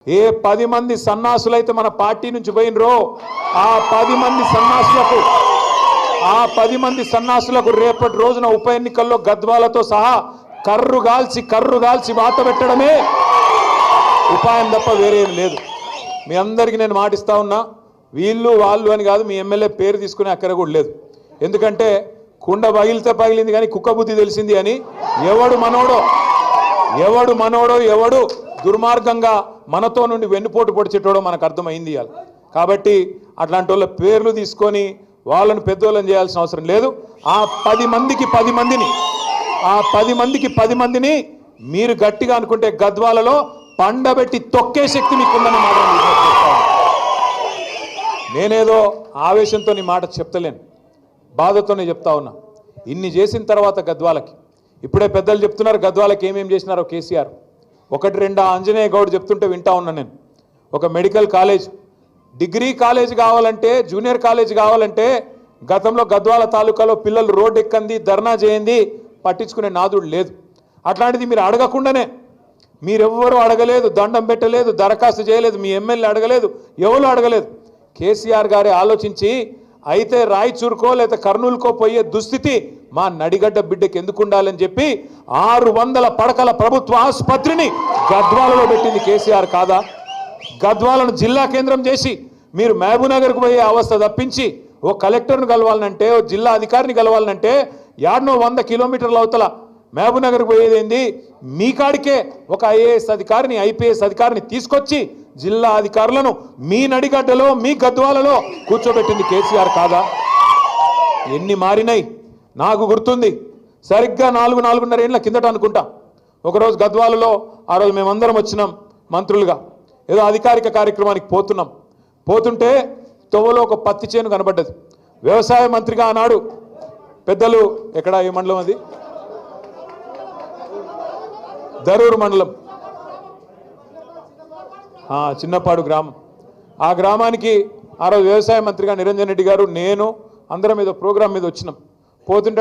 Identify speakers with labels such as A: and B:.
A: ఏ 10 మంది సన్నాసులైతే మన పార్టీ నుంచి పోయినరో ఆ 10 మంది సన్నాసులకు రేపటి రోజున ఉప ఎన్నికల్లో గద్వాలతో సహా కర్రు గాల్చి వాత పెట్టడమే ఉపాయం తప్ప వేరేం లేదు. మీ అందరికీ నేను మాటిస్తా ఉన్నా, వీళ్ళు వాళ్ళు అని కాదు, మీ ఎమ్మెల్యే పేరు తీసుకునే అక్కర కూడా లేదు. ఎందుకంటే కుండ పగిలితే పగిలింది కానీ కుక్క బుద్ధి తెలిసింది అని ఎవడు మనోడో ఎవడు దుర్మార్గంగా మనతో నుండి వెన్నుపోటు పొడిచేటోడో మనకు అర్థమైంది ఇవాళ. కాబట్టి అట్లాంటి వాళ్ళ పేర్లు తీసుకొని వాళ్ళని పెద్దోళ్ళని చేయాల్సిన అవసరం లేదు. ఆ 10 మందిని మీరు గట్టిగా అనుకుంటే గద్వాలలో పండబెట్టి తొక్కే శక్తి మీకుందని మాట నేనేదో ఆవేశంతో నీ మాట చెప్తలేను, బాధతోనే చెప్తా ఉన్నా. ఇన్ని చేసిన తర్వాత గద్వాలకి ఇప్పుడే పెద్దలు చెప్తున్నారు గద్వాలకి ఏమేం చేసినారో కేసీఆర్. 1-2 ఆంజనేయ గౌడ్ చెప్తుంటే వింటా ఉన్నా నేను. ఒక మెడికల్ కాలేజ్, డిగ్రీ కాలేజ్ కావాలంటే, జూనియర్ కాలేజ్ కావాలంటే గతంలో గద్వాల తాలూకాలో పిల్లలు రోడ్డు ఎక్కంది, ధర్నా చేయండి, పట్టించుకునే నాదుడు లేదు. అట్లాంటిది మీరు అడగకుండానే, మీరెవ్వరూ అడగలేదు, దండం పెట్టలేదు, దరఖాస్తు చేయలేదు, మీ ఎమ్మెల్యే అడగలేదు, ఎవరు అడగలేదు. కేసీఆర్ గారే ఆలోచించి అయితే రాయచూరుకో లేదా కర్నూలుకో పోయే దుస్థితి మా నడిగడ్డ బిడ్డకి ఎందుకు ఉండాలని చెప్పి 600 పడకల ప్రభుత్వ ఆసుపత్రిని గద్వాలలో పెట్టింది కేసీఆర్ కాదా? గద్వాలను జిల్లా కేంద్రం చేసి మీరు మహబూబ్నగర్కు పోయే అవస్థ తప్పించి ఓ కలెక్టర్ను కలవాలనంటే, ఓ జిల్లా అధికారిని కలవాలనంటే 100 కిలోమీటర్ల అవతల మహబూబ్నగర్కు పోయేదేంది? మీ కాడికే ఒక ఐఏఎస్ అధికారిని, ఐపీఎస్ అధికారిని తీసుకొచ్చి జిల్లా అధికారులను మీ నడిగడ్డలో, మీ గద్వాలలో కూర్చోబెట్టింది కేసీఆర్ కాదా? ఎన్ని మారినాయి నాకు గుర్తుంది. సరిగ్గా 4-4.5 ఏళ్ల కిందట అనుకుంటా, ఒకరోజు గద్వాలలో ఆ రోజు మేమందరం వచ్చినాం మంత్రులుగా, ఏదో అధికారిక కార్యక్రమానికి పోతుంటే తొవ్వలో ఒక పత్తి చేను కనబడ్డది. వ్యవసాయ మంత్రిగా ఆనాడు పెద్దలు, ఎక్కడ ఏ మండలం అది, దరూరు మండలం, చిన్నపాడు గ్రామం. ఆ గ్రామానికి ఆ రోజు వ్యవసాయ మంత్రిగా నిరంజన్ రెడ్డి గారు, నేను అందరం ఏదో ప్రోగ్రాం మీద వచ్చినాం. పోతుంటే